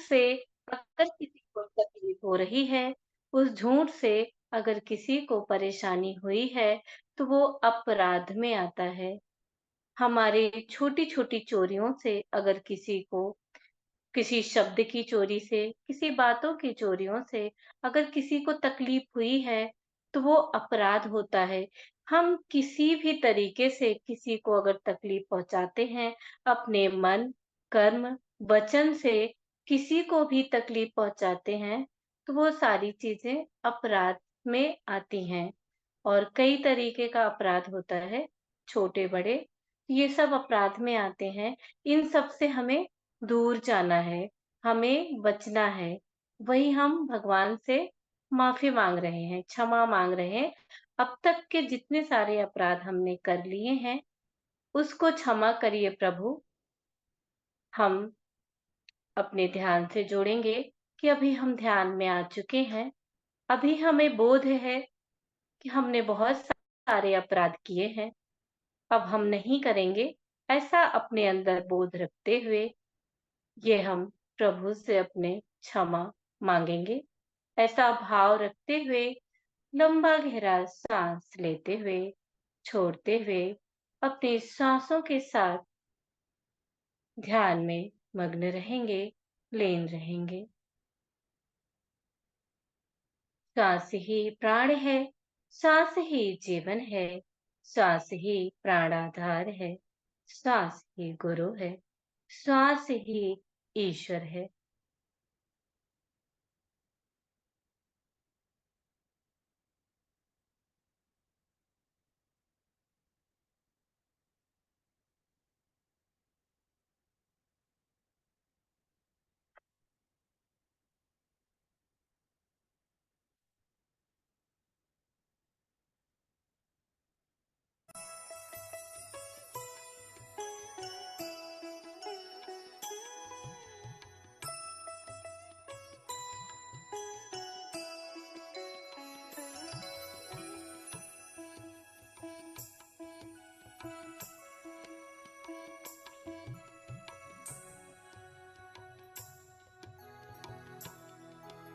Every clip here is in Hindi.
से अगर किसी को तकलीफ हो रही है, उस झूठ से अगर किसी को परेशानी हुई है, तो वो अपराध में आता है। हमारी छोटी-छोटी चोरियों से अगर किसी को किसी शब्द की चोरी से, किसी बातों की चोरियों से अगर किसी को तकलीफ हुई है, तो वो अपराध होता है। हम किसी भी तरीके से किसी को अगर तकलीफ पहुँचाते हैं, अपने मन, कर्म, वचन से किसी को भी तकलीफ पहुँचाते हैं, तो वो सारी चीज़ें अपराध में आती हैं। और कई तरीके का अपराध होता है, छोटे-बड़े, ये सब अपराध में आते हैं। इन सब से हमें दूर जाना है, हमें बचना है। वही हम भगवान से माफ़ी माँग रहे हैं, क्षमा माँग रहे हैं। अब तक के जितने सारे अपराध हमने कर लिए हैं, उसको क्षमा करिए प्रभु। हम अपने ध्यान से जोड़ेंगे कि अभी हम ध्यान में आ चुके हैं। अभी हमें बोध है कि हमने बहुत सारे अपराध किए हैं। अब हम नहीं करेंगे। ऐसा अपने अंदर बोध रखते हुए ये हम प्रभु से अपने क्षमा मांगेंगे। ऐसा भाव रखते हुए लंबा गहरा सांस लेते हुए, छोड़ते हुए अपनी सांसों के साथ ध्यान में मग्न रहेंगे, लीन रहेंगे। सांस ही प्राण है, सांस ही जीवन है, सांस ही प्राणाधार है, सांस ही गुरु है, सांस ही ईश्वर है।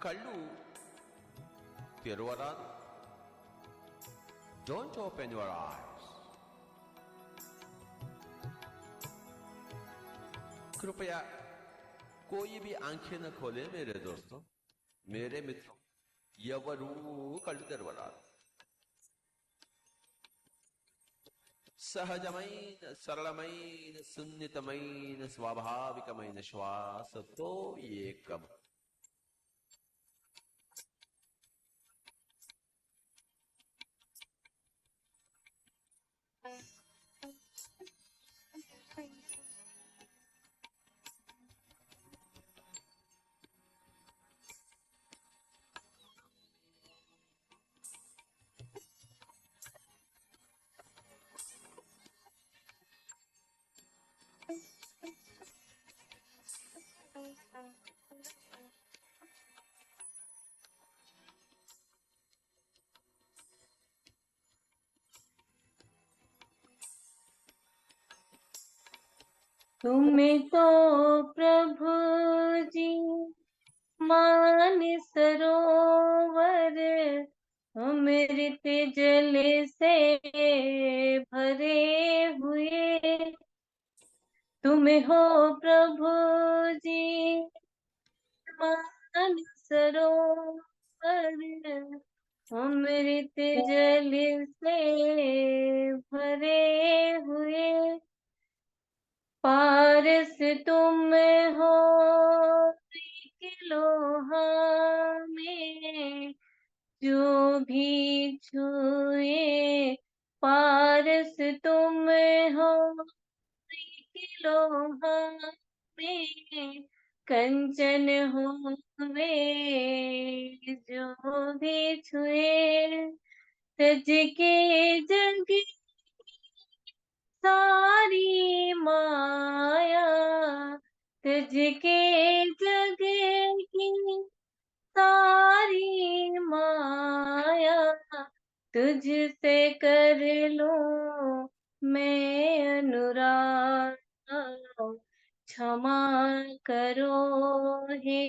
ಕಳ್ಳು ತೆರುವರಾದು. Don't open your eyes. कृपया कोई भी आंखें न खोले मेरे दोस्तों, मेरे मित्रों. ఎవరు కళ్ళు తెరవరాదు. సహజమైన సరళమైన సున్నితమైన స్వాభావికమైన శ్వాసతో ఏకం. तुम्हें तो प्रभु जी मान सरोवर अमृत जल से भरे हुए। तुम हो प्रभु जी मान सरोवर अमृत जल से भरे हुए। पारस तुम हो एक लोहा में जो भी छुए। पारस तुम हो एक लोहा में कंचन होवे जो भी छुए। तज के जग सारी माया तुझ के जग की सारी माया तुझसे कर लो मैं अनुराग। क्षमा करो हे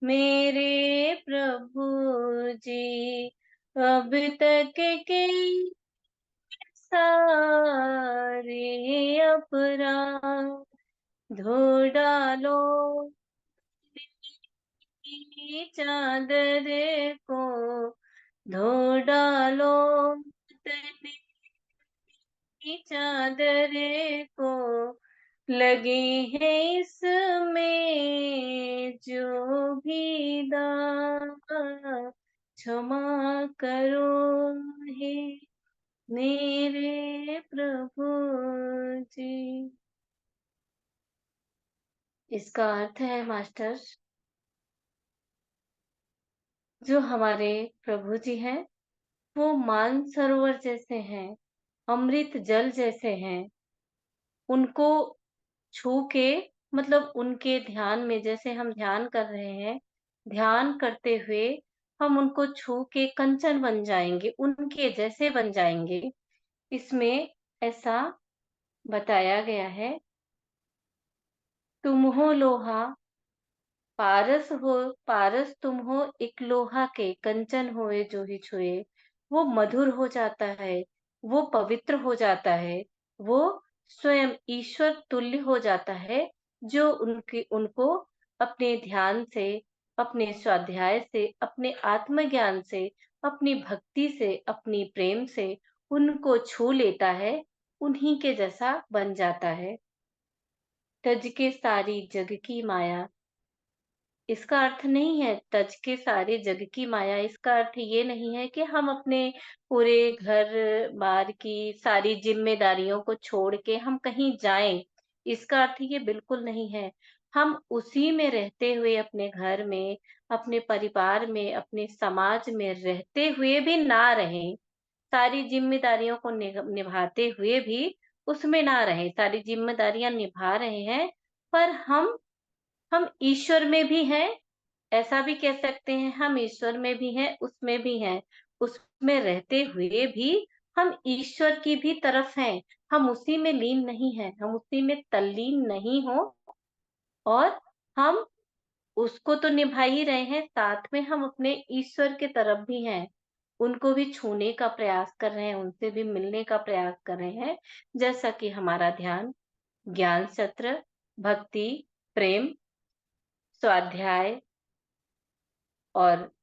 मेरे प्रभु जी। अब तक के सारे अपराध धो डालो की चादर को, धो डालो तन की चादर को, लगे हैं इसमें जो भी दाग, क्षमा करो हे मेरे प्रभु जी। इसका अर्थ है मास्टर, जो हमारे प्रभु जी हैं वो मानसरोवर जैसे हैं, अमृत जल जैसे हैं। उनको छू के, मतलब उनके ध्यान में, जैसे हम ध्यान कर रहे हैं, ध्यान करते हुए हम उनको छू के कंचन बन जाएंगे, उनके जैसे बन जाएंगे। इसमें ऐसा बताया गया है, तुम हो लोहा पारस तुम हो, एक लोहा के कंचन होए जो ही छुए। वो मधुर हो जाता है, वो पवित्र हो जाता है, वो स्वयं ईश्वर तुल्य हो जाता है, जो उनको अपने ध्यान से, अपने स्वाध्याय से, अपने आत्मज्ञान से, अपनी भक्ति से, अपनी प्रेम से उनको छू लेता है, उन्हीं के जैसा बन जाता है। तज के सारी जग की माया, इसका अर्थ नहीं है तज के सारे जग की माया। इसका अर्थ ये नहीं है कि हम अपने पूरे घर बार की सारी जिम्मेदारियों को छोड़ के हम कहीं जाएं। इसका अर्थ ये बिल्कुल नहीं है। हम उसी में रहते हुए, अपने घर में, अपने परिवार में, अपने समाज में रहते हुए भी ना रहें। सारी जिम्मेदारियों को निभाते हुए भी उसमें ना रहें। सारी जिम्मेदारियां निभा रहे हैं, पर हम ईश्वर में भी हैं, ऐसा भी कह सकते हैं। हम ईश्वर में भी हैं, उसमें भी हैं। उसमें रहते हुए भी हम ईश्वर की भी तरफ हैं। हम उसी में लीन नहीं हैं, हम उसी में तल्लीन नहीं हो, और हम उसको तो निभा ही रहे हैं, साथ में हम अपने ईश्वर के तरफ भी हैं। उनको भी छूने का प्रयास कर रहे हैं, उनसे भी मिलने का प्रयास कर रहे हैं। जैसा कि हमारा ध्यान ज्ञान सत्र, भक्ति, प्रेम, स्वाध्याय और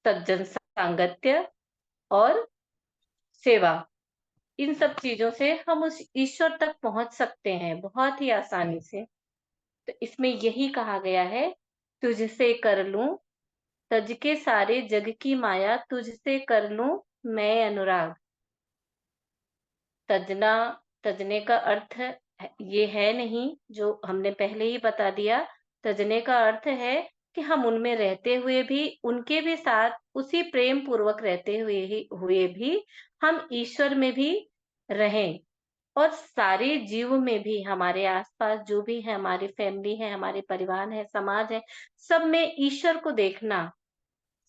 सज्जन सांगत्य और सेवा, इन सब चीजों से हम उस ईश्वर तक पहुंच सकते हैं बहुत ही आसानी से। तो इसमें यही कहा गया है, तुझसे कर लूं तज के सारे जग की माया, तुझसे कर लूं मैं अनुराग। तजना, तजने का अर्थ ये है नहीं, जो हमने पहले ही बता दिया। तजने का अर्थ है कि हम उनमें रहते हुए भी, उनके भी साथ उसी प्रेम पूर्वक रहते हुए भी हम ईश्वर में भी रहें, और सारे जीव में भी, हमारे आसपास जो भी है, हमारी फैमिली है, हमारे परिवार है, समाज है, सब में ईश्वर को देखना,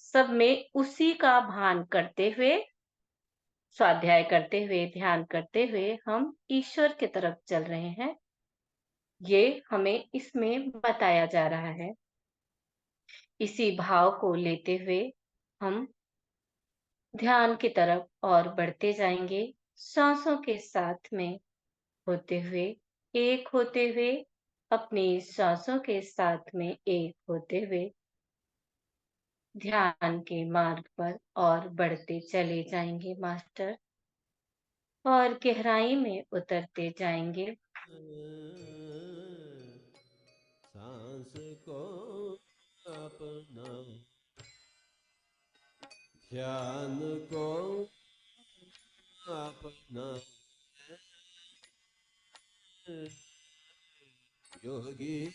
सब में उसी का भान करते हुए, स्वाध्याय करते हुए, ध्यान करते हुए हम ईश्वर की तरफ चल रहे हैं। ये हमें इसमें बताया जा रहा है। इसी भाव को लेते हुए हम ध्यान की तरफ और बढ़ते जाएंगे, सांसों के साथ में होते हुए, एक होते हुए, अपनी सांसों के साथ में एक होते हुए ध्यान के मार्ग पर और बढ़ते चले जाएंगे मास्टर, और गहराई में उतरते जाएंगे। सांस को अपना, ध्यान को अपना, योगी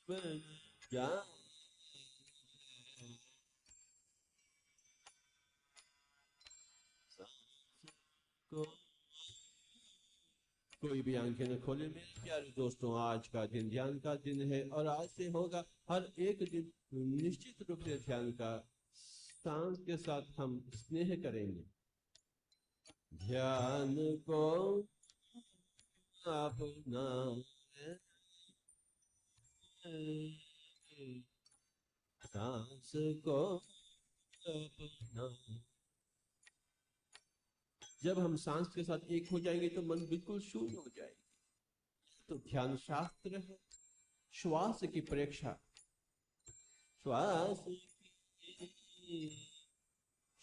बन जा। को कोई भी आंखें न खोले मेरे प्यारे दोस्तों। आज का दिन ध्यान का दिन है, और आज से होगा हर एक दिन निश्चित रूप से ध्यान का। सांस के साथ हम स्नेह करेंगे। ध्यान को अपना, सांस को अपना। जब हम सांस के साथ एक हो जाएंगे तो मन बिल्कुल शून्य हो जाएगा। तो ध्यान शास्त्र है श्वास की परीक्षा। श्वास की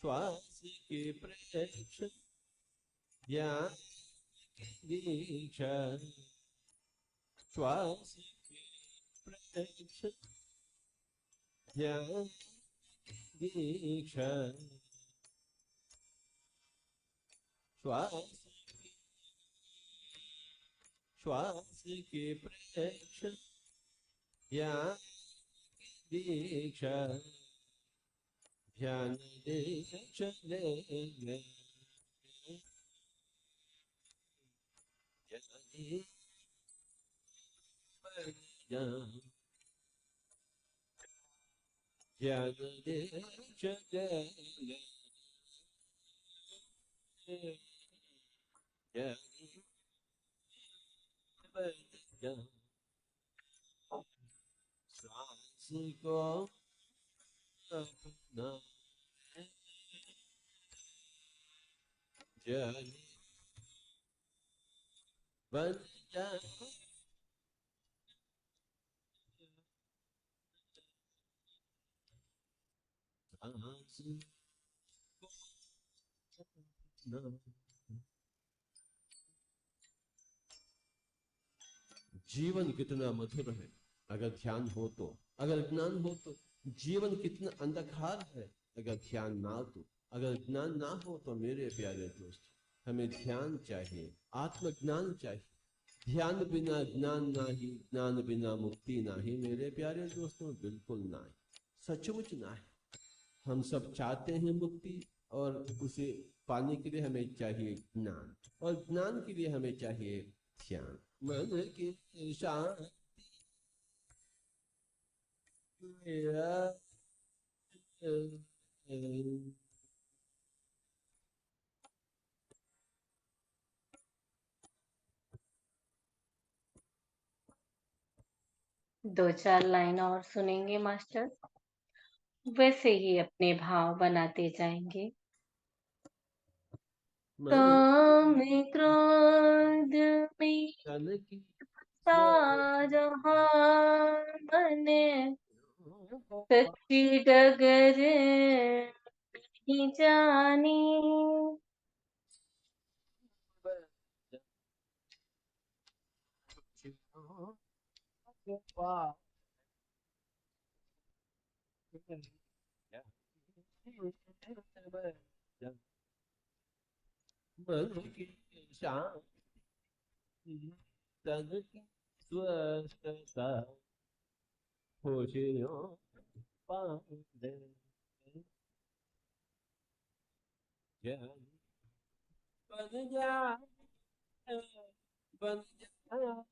श्वास की परीक्षा ध्यान दीक्षा। श्वास की परीक्षा ध्यान दीक्षा। श्वास श्वास की परीक्षा ध्यान दीक्षा। ध्यान दीक्षा लेंगे ध्यान दीक्षा लेंगे सांस को अपना जल बन जा। सांस को अपना। जीवन कितना मधुर है अगर ध्यान हो तो। अगर ज्ञान हो तो जीवन कितना अंधकार है अगर ध्यान ना हो तो। अगर ज्ञान ना हो तो मेरे प्यारे दोस्त हमें ध्यान चाहिए, आत्मज्ञान चाहिए। ध्यान बिना ज्ञान नहीं, ज्ञान बिना मुक्ति नहीं मेरे प्यारे दोस्तों, बिल्कुल नहीं, सचमुच नहीं। हम सब चाहते हैं मुक्ति और उसे पाने के लिए हमें चाहिए ज्ञान और ज्ञान के लिए हमें चाहिए ध्यान। मन की शांति मेरा दो चार लाइन और सुनेंगे मास्टर, वैसे ही अपने भाव बनाते जाएंगे। मन काम क्रोध में तन की शाहजहां सच्ची डगर नहीं जानी। मन की शांति तन की स्वस्थता खुशियों पाने ज्ञान बन जा बन जा।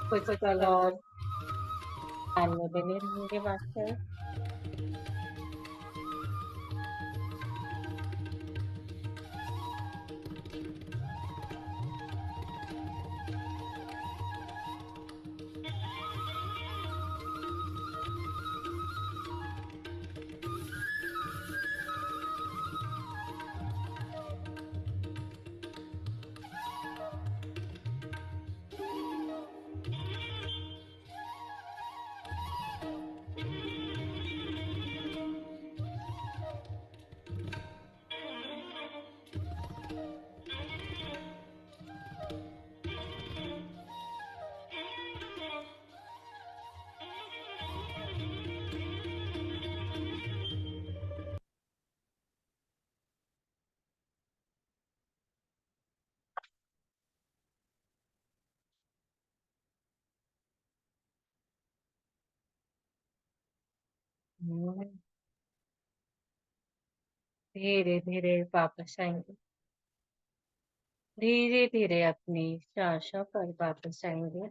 कुछ पल और ध्यान में बने रहेंगे मास्टर। धीरे धीरे वापस आएंगे। धीरे धीरे अपनी सांसों पर वापस आएंगे।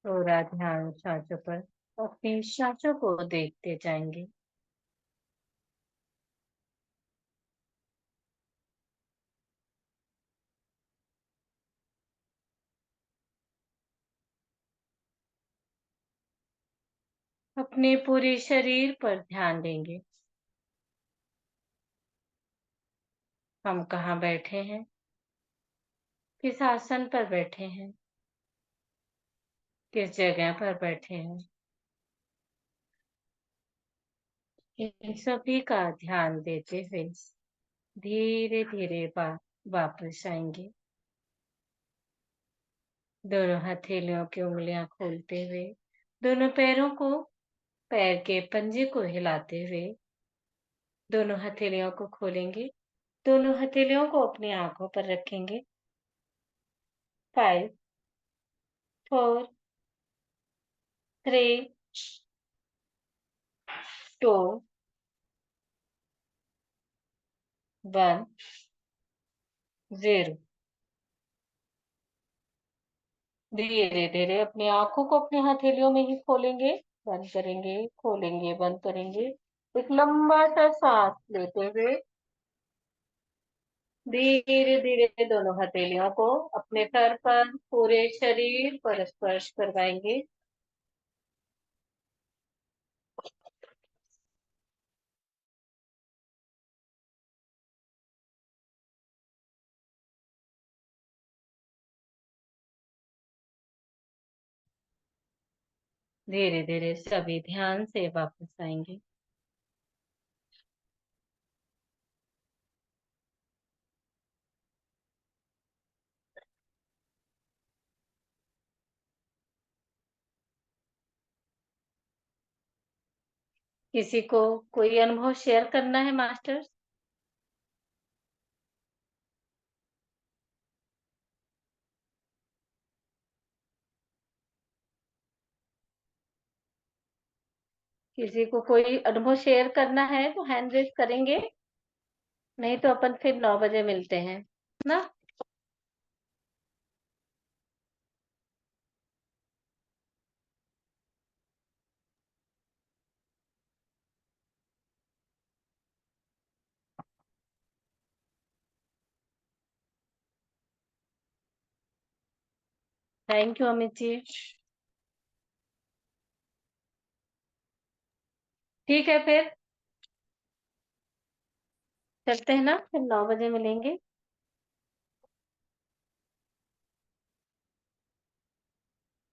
थोड़ा ध्यान सांसों पर, अपनी सांसों को देखते जाएंगे। अपने पूरे शरीर पर ध्यान देंगे। हम कहाँ बैठे हैं, किस आसन पर बैठे हैं, किस जगह पर बैठे हैं, इन सभी का ध्यान देते हुए धीरे धीरे वापस आएंगे। दोनों हथेलियों की उंगलियां खोलते हुए, दोनों पैरों को, पैर के पंजे को हिलाते हुए दोनों हथेलियों को खोलेंगे। दोनों हथेलियों को अपनी आंखों पर रखेंगे। 5, 4, 3, 2, 1, 0। धीरे धीरे अपनी आंखों को अपनी हथेलियों में ही खोलेंगे, बंद करेंगे, खोलेंगे, बंद करेंगे। एक लंबा सा सांस लेते हुए धीरे धीरे दोनों हथेलियों को अपने सर पर, पूरे शरीर पर स्पर्श करवाएंगे। धीरे धीरे सभी ध्यान से वापस आएंगे। किसी को कोई अनुभव शेयर करना है मास्टर? किसी को कोई अनुभव शेयर करना है तो हैंड रेज करेंगे, नहीं तो अपन फिर 9 बजे मिलते हैं ना। Thank you Amit ji. ठीक है, फिर चलते हैं ना, फिर 9 बजे मिलेंगे।